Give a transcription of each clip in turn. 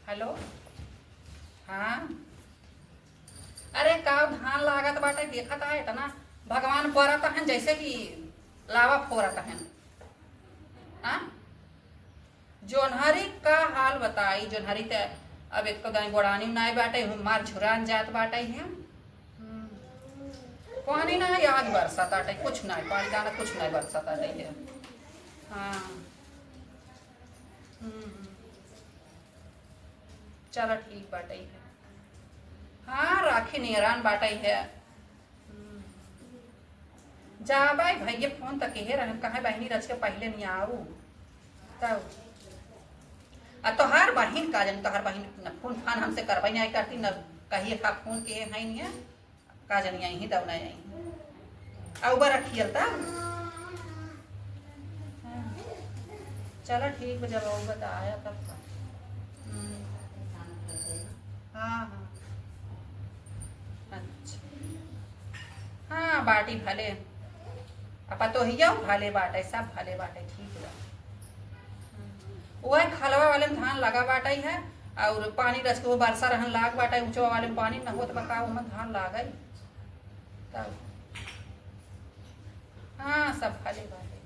Hello. हाँ अरे का धान लागत बाटे देखत है इतना भगवान परत हन जैसे कि लावा फोरत हन। हाँ जोनहरी का हाल बताई। जोनहरी ते अब एक तो दाई गोड़ानी में नाई बाटे मार झुरान जात बाटे है। पानी ना आज बरसात आटे कुछ नहीं पानी दाना कुछ नहीं बरसात आटे है। हाँ चलो ठीक बाटे है। हाँ राखी नियरान बाटे है। जा भाई भैया फोन तक हे रहन कहे बहनी रच के पहले नहीं आऊ तब तोहार बहिन का जन तोहार बहिन न फोन फान हमसे करवाई नहीं करती न कहिए का फोन के है नहीं है का जन यही दब नहीं आई अब रखियल तब। चलो ठीक जब वो बताया तब। हाँ हाँ अच्छा हाँ बाटी भले अपा तो ही भले बाटे सब भले बाटे ठीक है। वह खलवा वाले में धान लगा बाटे है और पानी रच के वो बरसा रहन लाग बाटे ऊंचवा वाले में पानी न होत बका उमन धान लागई तब। हाँ सब भले बाटे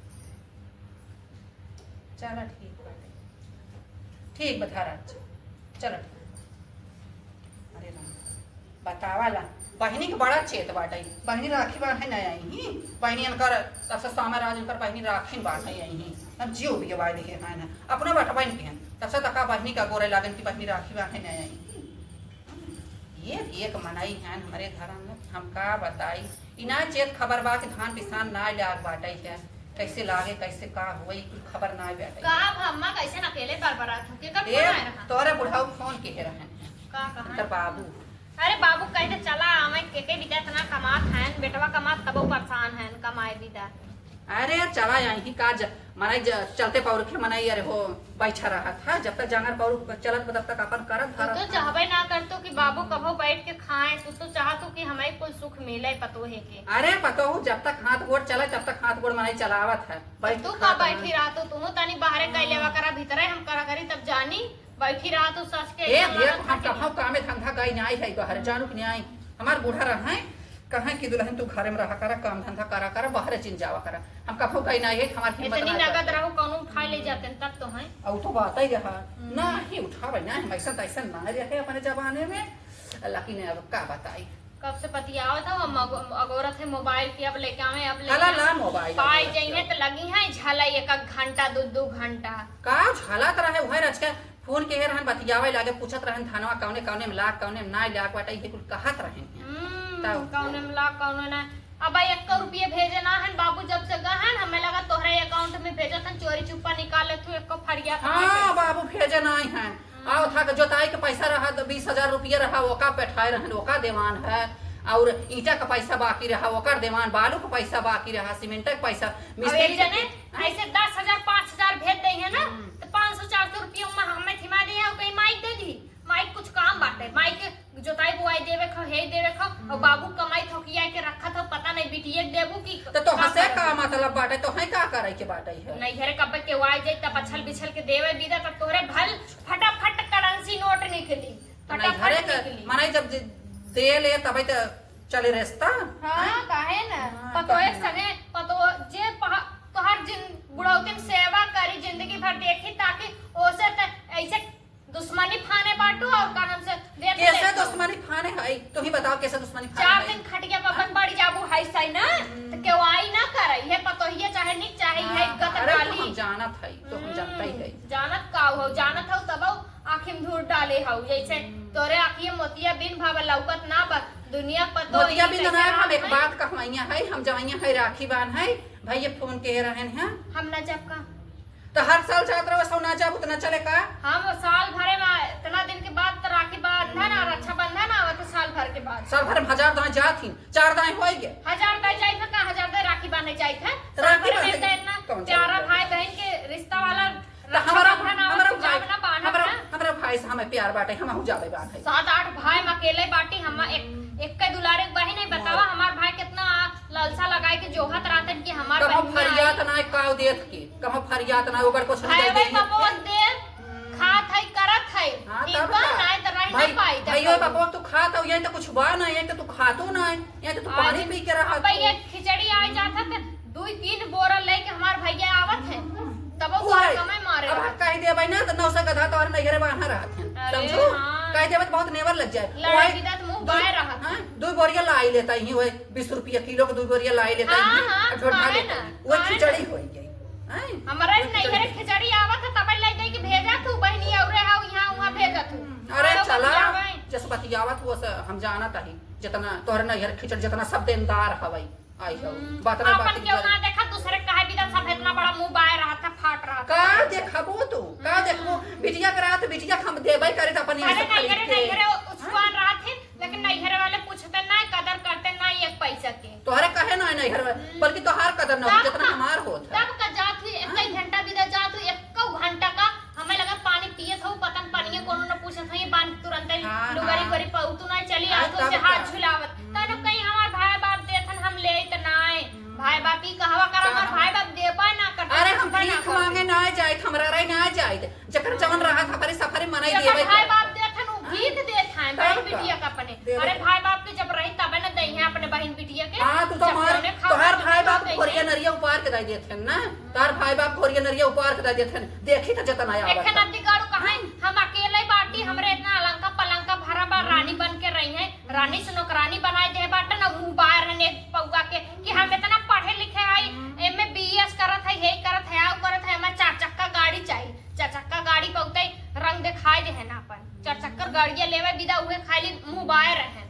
चलो ठीक बाटे ठीक बता रहा चलो ठीक। अरे राम बतावाला बहनी के बड़ा चेत बाटे बहनी राखी बांधे नहीं आई ही बहनी अनकर सबसे सामर आज अनकर बहनी राखी बांधे आई ही अब जियो भी बाई देखे है ना अपना बैठा बहन के तब से तका बहनी का गोरे लागन की बहनी राखी बांधे नहीं आई। ये एक मनाई है हमारे घर में हम का बताई इना चेत खबर बा कि धान पिसान ना लाग बाटे है कैसे लागे कैसे का होई खबर ना बैठे का अम्मा कैसे अकेले बरबरात हो के कब फोन आए रहा तोरे बुढ़ाऊ फोन के रहन का कहां तर बाबू अरे बाबू कहते चला हमें के बिता इतना कमात हैं बेटवा कमात तबो परेशान हैं कमाए बिता। अरे चला यही काज मनाई चलते पौरखे मनाई अरे हो बैठा रहा था जब तक जांगर पौर चलत तब तक अपन करत तू तो चाहबे ना करतो कि बाबू कभो बैठ के खाए तू तो चाहतो कि हमें कुल सुख मिले पतो है के। अरे पतो हूँ जब तक हाथ गोड़ चला तब तक हाथ गोड़ मनाई चलावत है तू का बैठी रहा तो तू तनी बाहर गई लेवा करा भीतरे हम करा करी तब जानी बैठी रहा तो सच के ए देख हम कहां कामे धंधा गई नहीं है बाहर जानू कि नहीं हमार बूढ़ा रहा है कहां की दुल्हन तू घरे में रहा करा काम धंधा करा करा बाहर चिन जावा करा हम कहो गई नहीं है हमार हिम्मत इतनी नगद रहो कौन उठा ले जाते तब तो है औ तो बात ही रहा ना ही उठावे ना हम ऐसा तैसा ना रहे अपने जमाने में लेकिन अब का बताई कब से पतियावत हो अगोरत है मोबाइल की अब लेके आवे अब हला ला मोबाइल पाई जाइए तो लगी है झाला एक घंटा दो घंटा का झाला तरह है वह रच के फोन के रहन बतियावे लागे पूछत रहन थानवा कौने कौने में लाग कौने में ना लाग बाटे ये कुल कहत रहन कौने में लाग कौने ना अब 1 रुपये भेजे ना है बाबू जब से गहन हमें लगा तोहरे अकाउंट में भेजत हन चोरी चुप्पा निकाले तू एक फरिया। हां बाबू भेजे नहीं है आओ था के जोताई के पैसा रहा तो 20,000 रुपया रहा ओका बैठाए रहन ओका देवान है और ईटा का पैसा बाकी रहा ओकर देवान बालू का पैसा बाकी रहा सीमेंट का पैसा मिस्त्री जने ऐसे 10,000 5,000 भेज दे है ना तो 500-400 रुपया में हमें थिमा दे है कहीं माइक दे दी माइक कुछ काम बाटे माइक जोताई बुआई देवे खो हे देवे खो और बाबू कमाई थोकिया के रखा था पता नहीं बिटिए देबू की तो हसे का मतलब बाटे तो है का करे के बाटे है नहीं घरे कब के वाई जाई तब बछल बिछल के देवे बीदा तब तोहरे भल फटाफट करेंसी नोट निकली फटाफट निकली माने जब दे ले तब तो चले रास्ता। हां काहे ना पतो एक संगे पतो जे तोहर जिन बुढ़ौतिन सेवा करी जिंदगी भर देखी ताकि ओसे ऐसे दुश्मनी फाने बाटू और कारण से कैसे दुश्मनी फाने है तू ही बताओ कैसे दुश्मनी फाने 4 दिन खटिया पपन बड़ी जाबू हाई साई ना तो केव आई ना करे ये पतो ही चाहे नहीं चाहे है इज्जत डाली हम जानत है तो हम जानता ही है जानत का हो जानत हो तब आंखी में धूल डाले हो जैसे तोरे आंखिए मोतिया बिन भाव लौकत ना बा दुनिया पतो मोतिया बिन ना हम एक बात कहवाइया है हम जवाइया है राखी बांध है भाई ये फोन के रहन है हम ना जब का तो हर साल जात रहो सो ना जाब उतना चले का हम साल भरे में इतना दिन के बाद तो राखी बंधन और रक्षाबंधन आवत साल भर के बाद साल भर में 1000 दाएं जाती 4 दाएं होई गे 1000 दाएं जाई था का 1000 दाएं राखी बांधे जाई था राखी बांधे ना प्यारा भाई बहन के रिश्ता वाला हमारा भाई से हमें प्यार बाटे हम हो जावे बात है 7-8 भाई हम अकेले बाटी हम एक के दुलारे बहन नहीं बतावा हमार भाई कितना लालसा लगाए के जोहत रहतन कि हमार बहन फरियाद ना काव देत के कहो फरियाद ना ओकर कुछ नहीं दे दे खात है करत है हां तब यहाँ तो कुछ बा ना, यहाँ तो तू खातो ना है, यहाँ तो तू पानी पी के रहा। भाई ये खिचड़ी आ जाता तो 2-3 बोरा लेके हमार भैया आवत है तब वो कमाई मारे। अब कह दे भाई ना तो 900 गधा तो और नैहरे बांधा रहत है, समझो। कह दे बहुत नेवर लग जाए। लड़ाई की तो मुंह बाहर रहा। हां 2 बोरिया लाई लेता ही होए, 20 रुपया किलो के 2 बोरिया लाई लेता ही, ढोढा लेता वो खिचड़ी होई गई। हैं हमारा नैहरे खिचड़ी आवत है तब ले दे के भेजा तू बहनी औरे हाउ यहां वहां भेजा तू। अरे चला जसपति आवत वो हम जानत ही जितना तोहर नैहर खिचड़ी जितना सब देनदार हवई आई हो बात ना बात अपन क्यों ना देखा दूसरे काहे भी सब इतना बड़ा मुंह बाहर रहा था फाट रहा था। का देखबो तू का देखबो बिटिया करा तो बिटिया हम देबै करे तो अपन अरे नैहरे उसवान रहा थे लेकिन नैहरे वाले पूछते ना कदर करते ना एक पैसा के तोहरे कहे ना नैहर बल्कि तोहार कदर ना हो जितना हमार होत है। तब का जात हुई एक घंटा बिदा जात हुई 1 घंटा का हमें लगा पानी पिए था पतन पानी कोनो न पूछत है बांध तुरंत लुगरी गरी पउतु ना चली आ तो से हाथ झुलावत तब कहीं हमार भाई बाप देथन हम ले त नाए भाई बाप ही कहवा कर हमार भाई बाप देबा ना कर। अरे हम भीख मांगे ना जाए हमरा रे ना जाए जकर जवन रहा था हमारे सफर मनाई देबै भाई बाप देथन उ भीख देत है बहन बिटिया का अपने। अरे भाई बाप के जब रही तब न दई है अपने बहन बिटिया के। हां तू तो मार तोहार भाई बाप खोरिया नरिया उपहार के दे देथन ना, तोहार भाई बाप खोरिया नरिया उपहार के दे देथन देखी त जतन आया एखन अब दिगाड़ू कहां हम अकेले बाटी हमरे इतना अलंका पलंका भरा बा रानी बन के रही है रानी से नौकरानी बनाए दे बाटा ना मुंह बाहर रहने पौगा के कि हम इतना पढ़े लिखे आई एमए बीएस करत है हे करत है आ करत है हमें 4 चक्का गाड़ी चाहिए 4 चक्का गाड़ी पौते रंग दिखाई दे है ना अपन 4 चक्कर गाड़ियां लेवे बिदा उहे खाली मुंह बाहर रहे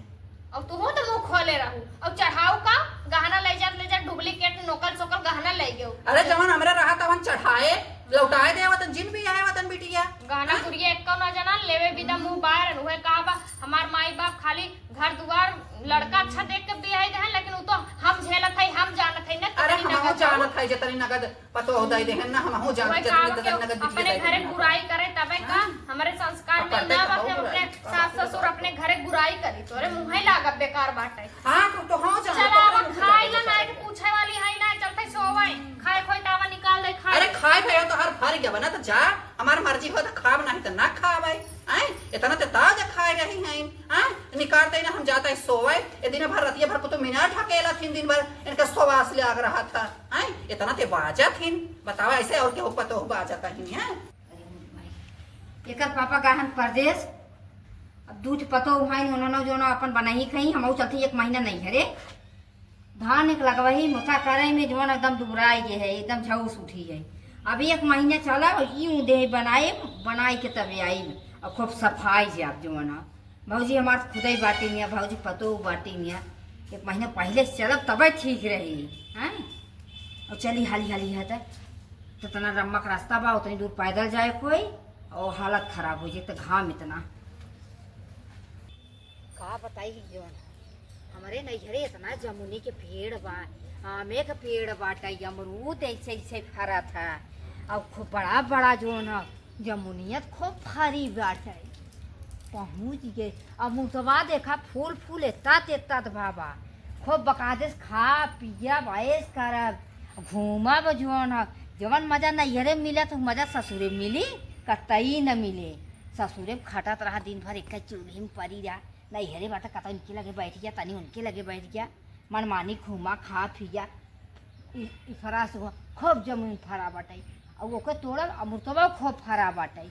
और तू तो मुंह खोले रहू और चढ़ाऊ का गहना ले जा डुप्लीकेट नोकल सोकल गहना ले गयो। अरे जवन हमरा रहा तवन चढ़ाए लौटाए दे वतन जिन भी आए वतन बिटिया गहना गुड़िया एक ना जना लेवे बिदा मुंह बाहर उहे कहा बा हमार माई बाप खाली घर दुआर लड़का अच्छा देख के बियाह दे लेकिन उ तो हम झेलत है हम जानत है ना। अरे हम जानत है जतनी नगद पतो हो दई देहन ना हम जानत जतनी नगद अपने घरे बुराई करे तबे का हमारे संस्कार में ना बात अपने सास ससुर अपने घरे बुराई करी तोरे मुंह ही लागब बेकार बाटे। हां तो हां जानत चला अब खाई ला ना के पूछे वाली है ना चलते सोवई खाए खोई तावा निकाल दे खाए। अरे खाए भयो तो हर फर गया बना तो जा हमार मर्जी हो तो खाब नहीं तो ना खावे हैं इतना तो ताजा खाए रही हैं हैं निकालते ना हम जाता है सोवे ए दिन भर रतिया भर को तो मीना ढकेला थीन दिन भर इनका सुवास ले आग रहा था हैं इतना ते बाजा थीन बताओ ऐसे और के ऊपर तो बाजा कहीं है। एकर पापा गहन परदेश अब दूध पतो उहाई उन्होंने जो ना अपन बनाई खई हम चलती 1 महीना नहीं हरे धान एक लगवही मोथा करे में जो एकदम दुबराई जे है एकदम झऊस उठी है। अब 1 महीना चला और यूं दे बनाए के तब आई और खूब सफाई जे आप जो ना भौजी हमार खुदे बाटी निया भौजी पतो बाटी निया 1 महीना पहले चलब तब ठीक रही हैं और चली हाली हाली है तो इतना रम्मक रास्ता बा उतनी दूर पैदल जाए कोई और हालत खराब हो जाए तो घाम इतना का बताई जो हमारे नैहरे इतना जमुनी के पेड़ बा आमे के पेड़ बाटा अमरूद ऐसे ऐसे फरा था अब खूब बड़ा बड़ा जो न जमुनियत खूब फरी बाटा पहुँच गए अब मुतवा देखा फूल फूल इतना बाबा खूब बकायदे खा पिया बायस करब घूमब जो न जवन मजा नैहरे मिला तो मजा ससुरे मिली कतई न मिले ससुरे खटत रहा दिन भर एक चूल्ही में पड़ी रहा नैहरे बाटा कत उनके लगे बैठ गया तनी उनके लगे बैठ गया मनमानी घूमा खा पिया फरास हुआ खूब जमीन फरा बाटाई और ओके तोड़ल अमृतवा खूब फरा बाटाई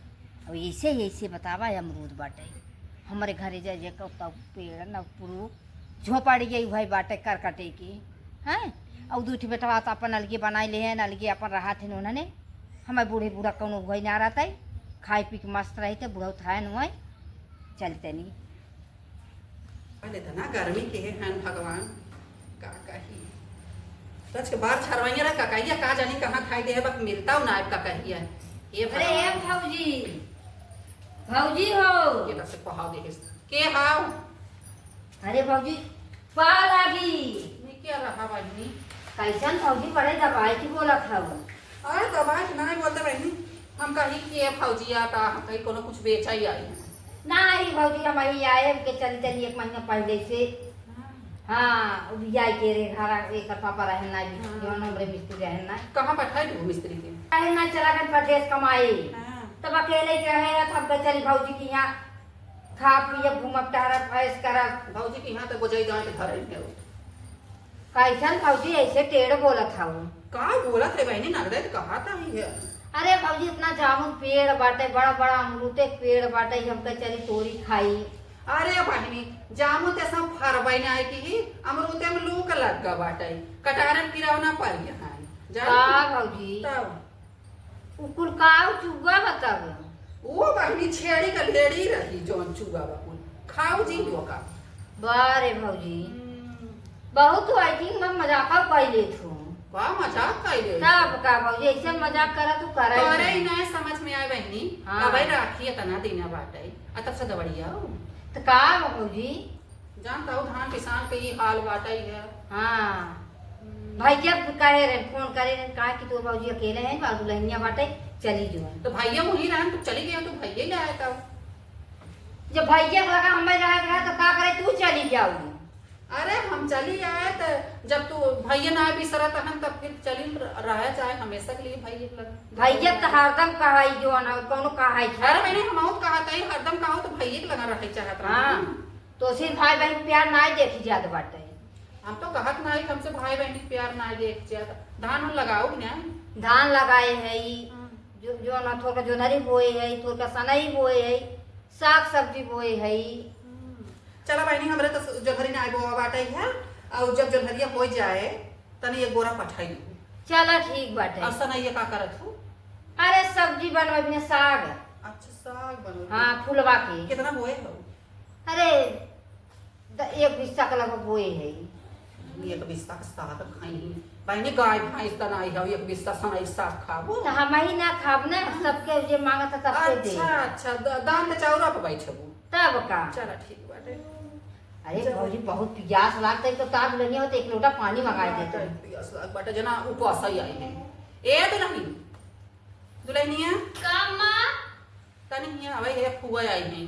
और ऐसे ऐसे बतावा अमरूद बाटाई हमारे घरे जाए तब पेड़ न पुरु झोपड़ी गई भाई बाटे करकटे की हैं और 2 बेटवा तो अपन अलगे बनाए ले हैं अलगे अपन रहा थे उन्होंने हमें बूढ़े बूढ़ा कौन हुई ना रहता है खाए पी के मस्त रही थे बूढ़ा था न चलते नहीं पहले तो ना गर्मी के हैं भगवान का कही सच के बार छरवाइया रे काकाइया का जानी कहां खाई दे बक मिलता ना आप का कहिया ये अरे ए भौजी भौजी हो ये बस पहाव दे के हाउ अरे भौजी पा लागी नी क्या रहा बहनी कैसन भौजी बड़े दवाई की बोला खाऊ अरे दवाई नहीं बोलते बहनी हम कही कि फौजी आता कहीं कोनो कुछ बेचा ही आई नहीं भौजी हम आई आए के चली 1 महीना पहले से हाँ जाए के रे घर एक पापा रहना जो हमरे मिस्त्री रहना कहां बैठा है मिस्त्री के रहना चला कर परदेश कमाए तब अकेले रहे तब चली भौजी की यहाँ खा पिए घूमब टहरब ऐश करब। भौजी के यहाँ तो गोजाई गाँव के घर है। कैसन भौजी ऐसे टेढ़ बोलत हूँ? का बोला थे बहनी नगदे तो कहा था ही है। अरे भौजी इतना जामुन पेड़ बाटे, बड़ा बड़ा अमरूद के पेड़ बाटे, हमके चली तोरी खाई। अरे बहनी जामुन ते सब फरबई ना है कि अमरूदे में लूक लग गा बाटे, कटारन किरावना पड़ गया है। का भौजी तब उकुल का चुगा बताब। वो बहनी छेड़ी का लेड़ी रही जोन चुगा बाकुल खाओ जी लो का। बारे भौजी बहुत आई थिंक मैं मजाक कैले थू। का मजाक कइले तब का भौजी ऐसे मजाक करा तू करे करे ही ना समझ में आए बहनी। हाँ। अब राखी तना देना बाटे आ तब से दवड़िया तो का भौजी जानता हूँ धान किसान के ये हाल बाटे ही है। हाँ भाई जब कहे रहे फोन करे रहे कहा कि तू भौजी अकेले हैं बाबू लहनिया बाटे चली जो। तो भैया वही रहन तू चली गई तो भैया ले आया तब। जब भैया को लगा हमें रहा तो का करे तू चली जाऊगी। अरे हम चली आए तो जब तू भैया ना बिसरत हन तब फिर चली रह जाए हमेशा के लिए भैया लग। भैया तो हरदम कहाई जो ना कोनो कहाई अरे मैंने हम कहा था हरदम कहो तो भैया के लगा रहे चाहत रहा। हाँ तो सिर्फ भाई बहन प्यार ना देखी जात बाटे। हम तो कहत ना हमसे भाई बहन के प्यार ना देख ज्यादा। धान हम लगाओ ना धान लगाए है जो ना थोड़ा जोनरी बोए है, थोड़ा सनई बोए है, साग सब्जी बोए है। चला बहनी हमरे तो जोधरी ना आगो बाटे है और जब जोधरिया हो जाए तनी एक बोरा पठाई दू। चला ठीक बाटे। और सनैया का करत हूँ? अरे सब्जी बनवे बिना साग। अच्छा साग बनो। हाँ फुलवा के। कितना बोए हो? अरे एक बिस्सा का लगभग बोए है। एक बिस्सा का साग खाई बहनी गाय भैंस तना आई हो एक बिस्सा सनई साग खाबो। तो हम ही ना खाब ना सबके जे मांगत है सबके दे। अच्छा अच्छा दाम पे चौरा पे बैठबू तब का। चला ठीक बाटे। अरे भौजी बहुत प्यास लागता है तो ताज लगी हो तो एक लोटा पानी मंगाए देते। बाटे जना उपवास ही आई है। ए तो नहीं दुल्हनिया कामा तनी हिया आवे है फुआ आई है।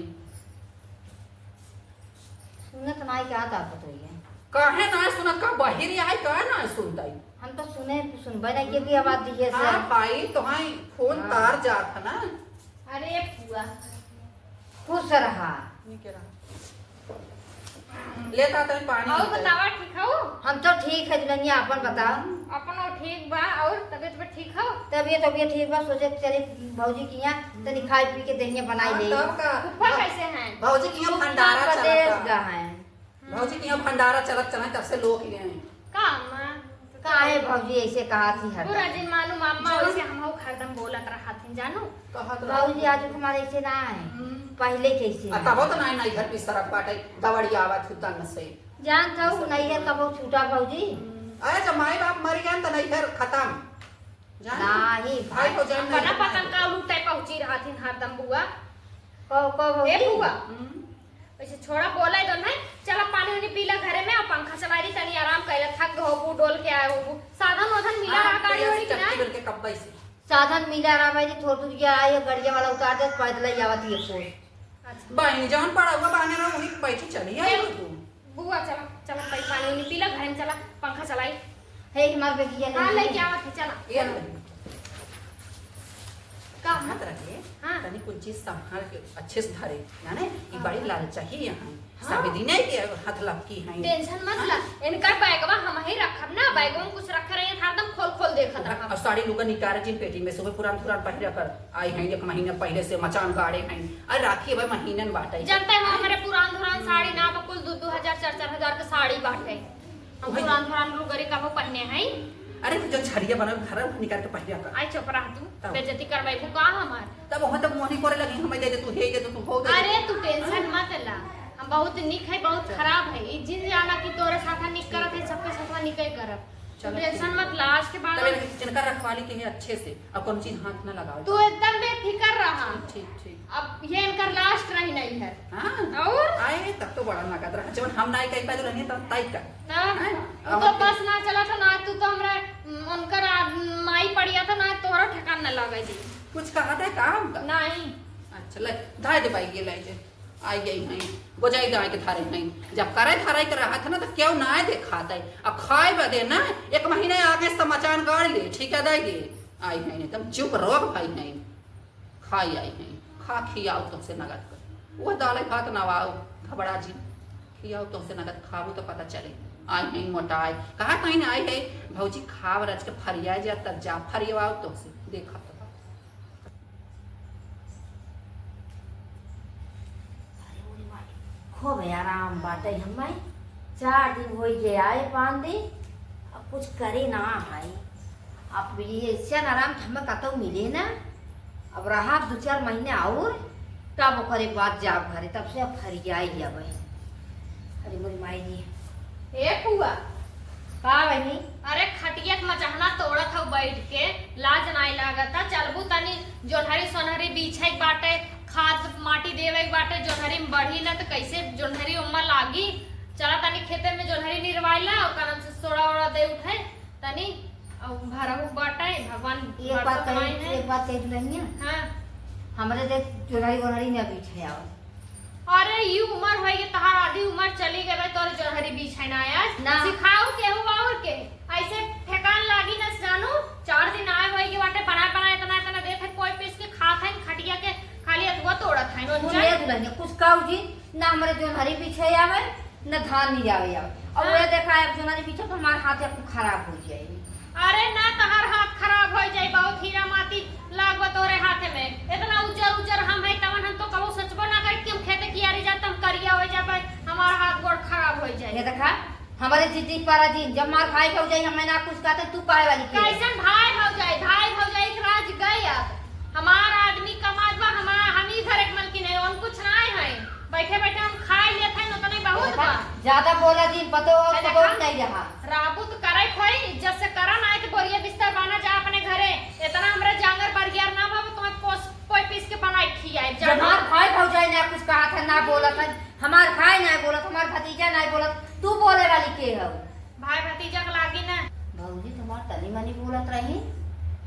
सुनत नाई क्या ताकत हुई है? काहे ना सुनत का बाहिर आई का ना सुनताई। हम तो सुनबे नहीं के भी आवाज दिए से। हां भाई तोहाई फोन हाँ। तार जात है ना। अरे फुआ खुश रहा। नहीं कह रहा लेता तनी पानी। और बतावा ठीक हो? हम तो ठीक है दुल्हनिया अपन बताओ। अपनो ठीक बा और तबीयत पे ठीक हो? तबियत ठीक बा सोचे चले भौजी की यहाँ तनी खाई पी के दहिया बनाई ले। तब का फुफा कैसे हैं? भौजी की यहाँ भंडारा प्रदेश चलता का है। भौजी की यहाँ भंडारा चलत चला तब से लोग ले आए। कामा काहे भौजी ऐसे कहा थी हर पूरा दिन मालूम अम्मा वैसे हम हो हरदम बोलत रहथिन जानो। कहत भौजी आज हमारे ऐसे ना है पहले कैसे आ तब तो नहीं घर पे सरक बाटे दवड़ी आवत हुतन से। जान तो नहीं है कब छूटा भौजी। अरे जब माई बाप मर गए तो नहीं घर खत्म जान नहीं भाई हो जाए बड़ा पतंग का लूटे पहुंची रहथिन हरदम बुआ। को ए भौजी बुआ वैसे छोड़ा बोला तो नहीं चला पानी उनी पीला घरे में और पंखा चलाई तनी आराम करे थक हो बू डोल के आए हो साधन वाधन मिला रहा गाड़ी वाड़ी की ना के कब्बई से साधन मिला रहा भाई थोड़ी दूर गया आई गड़िया वाला उतार दे पैदल ही आवत है फोन। अच्छा बहनी जान पड़ा हुआ बाने ना उन्हीं बैठी चली आई तू। बुआ चला चला पानी उनी पीला घर में चला पंखा चलाई हे हमार बेटिया हां ने लेके आवत है चला ये नहीं का हाथ रखे हाँ। तनी कुछ चीज संभाल के अच्छे से धरे जाने ये हाँ। बड़ी लाल चाहिए यहाँ हाँ। सब दिन है कि हाथ लपकी है टेंशन मत ला इनका बैगवा हम ही रखब ना बैगवा में कुछ रख रहे हैं हरदम खोल खोल देखत और रहब। साड़ी लुगा निकाल जिन पेटी में सुबह पुरान पुरान पहले कर आई हैं एक महीना पहले से मचान गाड़े हैं अरे राखी भाई महीनन बाटे जानते हैं हमारे पुरान धुरान साड़ी ना कुल 2-2 हजार 4-4 हजार के साड़ी बाटे हम भाई। पुरान धुरान लुगरी का वो पहने हैं। अरे जो छड़िया बना घर निकाल के पहले कर आई चुप रह तू तब। बेइज्जती करवाई को का हमार। तब वहां तक मोहनी करे लगी हमें दे दे तू हे दे तू हो दे अरे तू टेंशन मत ला हम बहुत निक है बहुत खराब है ई जिन जाना कि तोरे साथ निक करत है सबके साथ निक ही करब तू चलो टेंशन ठीक। मत ला आज के बाद तब जिनका रखवाली के है अच्छे से अब कौन चीज हाथ ना लगाओ तू एकदम बेफिक्र रहा ठीक ठीक अब ये इनका लास्ट रही नहीं है हां और आए तब तो बड़ा नगद रहा जब हम नहीं कहीं पैदल नहीं तब ताई का तू तो बस ना चला था ना तू तो हमरा उनकर माई पड़िया था ना तोरा ठिकान न लगे दी कुछ कहा था काम का नहीं। अच्छा ले धाय दे पाई ये ले जे आई गई हैं गोजाई गाय के थारे हैं जब करे थारे के रहा था ना तो क्यों ना दे खाता है अब खाए बदे ना एक महीने आगे समाचार गाड़ ले ठीक है दे दे आई हैं तुम चुप रहो भाई नहीं खाई आई हैं खा खियाओ तुमसे नगद कर वो दाल भात नवाओ घबरा जी खियाओ तो से नगद खाबू तो पता चले आई नहीं मोटाई कहा कहीं ना आई है भौजी खाव रच के फरिया जा तब जा फरियाओ तो से देखा तो खूब आराम बाटे हमें 4 दिन हो गए आए 5 दिन अब कुछ करे ना भाई अब ये ऐसे आराम हमें कतौ मिले ना अब रहा 2-4 महीने और तब करे बाद जाब घरे तब से अब फरियाई जब अरे मोरी माई जी ए पुआ का बनी अरे खटिया के मचाहना तोड़त हूँ बैठ के लाज नहीं लागता चलबू तनी जोनहरी सोनहरी बीछे बाटे खाद माटी देवे बाटे जोनहरी में बढ़ी ना तो कैसे जोनहरी उम्मा लागी चला तनी खेते में जोनहरी निरवाइला और कनम से सोड़ा ओड़ा दे उठे तनी और भरहु बाटे भगवान एक बात कह नहीं है हाँ हमरे देख जोनहरी वोनहरी ने बीछे आओ अरे ये उम्र होई के तहार आधी उम्र चली गए तोर जोनहरी बीछे ना यार ना। सिखाओ केहू और के ऐसे ठेकान लागी न जानू 4 दिन आए होई के बाटे बना इतना इतना देख कोई पीस के खात है खटिया के खाली अथवा तोड़त है नो ले दुल्हन कुछ कहू जी ना हमरे जोनहरी पीछे आवे न धान नहीं आवे और वो देखा है जोनहरी पीछे तो हमार हाथ खराब हो जाएगी अरे ना तहार हाथ खराब हो जाए बहुत हीरा माटी लागो तोरे हाथ में इतना उजर उजर हम है तवन हम तो कबो सोचबो ना कर कि हम खेते की आरी जात हम करिया हो जाए हमार हाथ गोड़ खराब हो जाए ये देखा हमारे जिद्दी पारा जी जब मार खाए हो जाए हमें ना कुछ कहते तू काहे वाली के कैसन भाई हो जाए एक राज गए अब हमार आदमी कमात बा हम ही घर के मलकिन है हम कुछ नहीं है बैठे बैठे हम खाए लेते हैं तो नहीं बहुत बा ज्यादा बोला जी पतो अरे तो हाँ। नहीं रहा राबू तो करे खोई इज्जत से करा ना तो बोरिया बिस्तर बना जा अपने घरे इतना हमरे जांगर बरगियार ना भाव तुम्हें कोई पीस के बनाई खियाए जब मार खाए हो जाए ना कुछ कहा था ना बोला था हमार खाए ना बोला हमार भतीजा नहीं बोला तू बोले वाली के हो भाई भतीजा के लागी ना भौजी तुम्हार तनी मनी बोलत रही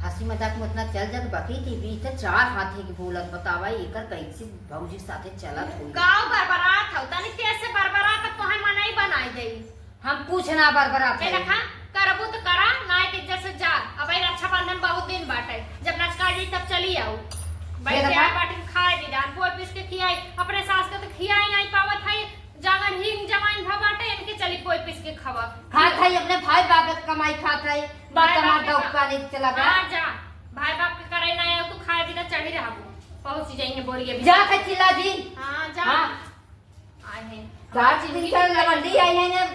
हंसी मजाक में इतना चल जात बाकी की भी तो 4 हाथे की बोलत बतावा एकर कैसे भौजी साथे चलत होई गांव बरबरात हो तनी कैसे बरबरात तो हम मनाई बनाई दे हम कुछ ना बरबरात ए देखा करबू तो करा ना के जैसे जा अब रक्षाबंधन बहुत दिन बाटे जब नचका जी तब चली आओ भाई क्या बाटी खाए विधान कोई पीस के खियाई अपने सास के तो खियाई नहीं पावत है जागन हिंग जमाइन भा बाटे इनके चली कोई पीस के खवा खात है अपने भाई बाप के कमाई खात है बात हमार दौका नहीं चला गया हां जा भाई बाप के करे ना तू खाए बिना चढ़ी रहबू पहुंच जाएंगे बोरिए जा के चिल्ला जी हां जा हां आए हैं 4 दिन का लवंडी आई है ने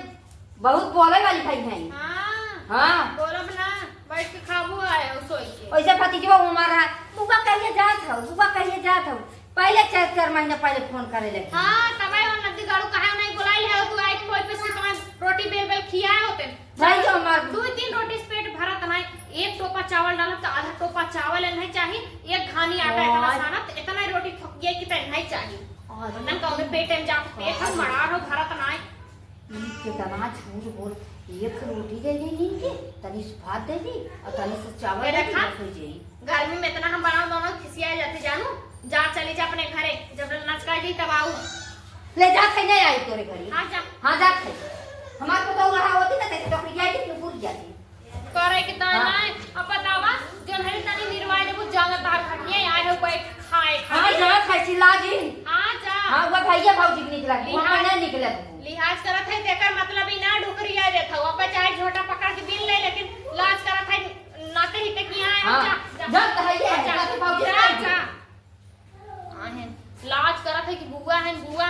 बहुत बोले वाली भाई है हां हां बोलब ना बैठ के खाबू आए सोई के वैसे भतीजवा उमर है बुआ कहिए जात हो पहले 4 महीने पहले फोन करे लगी हां तबे वो नदी गाड़ू काहे नहीं बुलाई ले तू आई कोई पे से तुम्हें रोटी बेल खियाए होते भाई जो हमार 2-3 रोटी से पेट भरत नहीं एक टोपा चावल डालो तो आधा टोपा चावल नहीं चाहिए एक घानी आटा इतना साना तो इतना ही रोटी ठोकिए कि तय नहीं चाहिए और नन का में पेट में जा पेट हम मड़ार हो भरत नहीं कितना झूठ बोल एक रोटी दे दी नीचे तनी से भात दे दी और तनी से चावल ये दे दी रखा? बस हो जाई गर्मी में इतना हम बनाओ दोनों खिसिया जाते जानू जा चली जा अपने घरे जब नचका जी तब आऊ ले जा के नहीं आई तोरे घरी हां जा हां जा के हमार को तो रहा होती ना ते तो जाई के पूछ जाती करे के दाना हाँ। अब बतावा जो हरी तनी निर्वाय ने बुझ जाना तार खटिए आए हो कोई खाए हां जा खाई चिल्ला जी हां जा हां वो भैया भौजी के निकला वहां नहीं निकले लिहाज करत है तेकर मतलब ही ना ढुकरिया देत हो अब चाहे झोटा पकड़ के बिल ले लेकिन लाज करत है नाते ही तक यहां हां जा कहिए जा जा तो भौजी जा जा आहे लाज करत है कि बुआ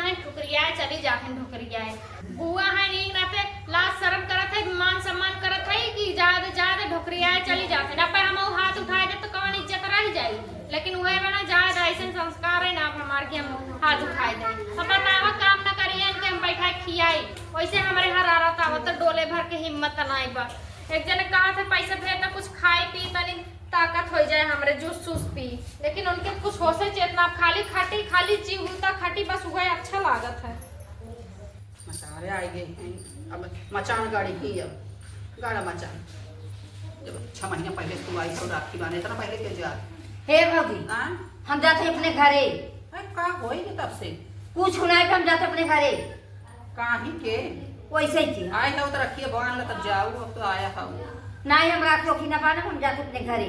है ठुकरिया चली जाखन ठुकरिया है बुआ है एक नाते लाज शर्म करत है मान सम्मान करत है कि ज्यादा ढुकरिया चली जाखन अब हम हाथ उठाए दे तो कौन इज्जत रह जाई लेकिन वह बना ज्यादा ऐसे संस्कार है ना हमार के हम हाथ उठाए दे अब बतावा काम ना करिए इनके हम बैठा खियाई वैसे हमारे हरारत आवत तो डोले भर के हिम्मत नहीं बा एक जने कहा था पैसा भेज तो कुछ खाए पी तनी ताकत हो जाए हमरे जूस सूस पी लेकिन उनके कुछ होश चेतना खाली खाटी खाली जीव उल्टा खाटी बस हुआ अच्छा लागत है मसारे आ गए हैं अब मचान गाड़ी ही अब गाड़ा मचान जब 6 महीने पहले तू आई तो राखी बाने इतना पहले के जा हे भौजी हां हम जाते अपने घरे अरे का होई के तब से कुछ सुनाए पे हम जाते अपने घरे काहे के वैसे ही थी आए हो तो रखिए भगवान ला तब जाऊ अब तो आया था नहीं हम रात रोकी ना पाने हम जाते अपने घरे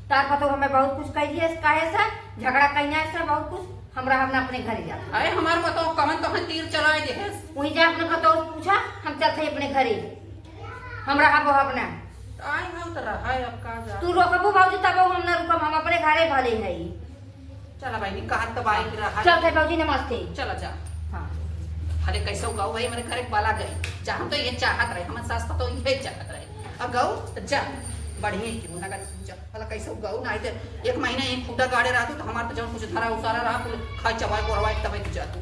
तार पतो हमें बहुत कुछ कह दिया काहे से झगड़ा कहना है बहुत कुछ हमरा अपना अपने घरे जाता अरे हमार बताओ कमन तो तीर चलाए दे है। वही जा अपने कतो पूछा हम चलते अपने घरे हमरा हम अपना आई हम तो रहा है अब का जा। तू रोकबू भाजी तब हम ना रुकब हम अपने घरे भले है चला भाई कहा तो बाई रहा चलते भाजी नमस्ते चला जा। हाँ अरे कैसे गौ भाई मेरे घर वाला गए जहाँ तो ये चाहत रहे हमारे सास तो ये चाहत रहे अब गौ तो जा बढ़िया क्यों ना जा भला कैसे गौ ना तो एक महीना एक खुदा गाड़े रहा तो हमारे तो जब कुछ धरा उसारा रहा खाई चबाई बोरवाई तब जा तू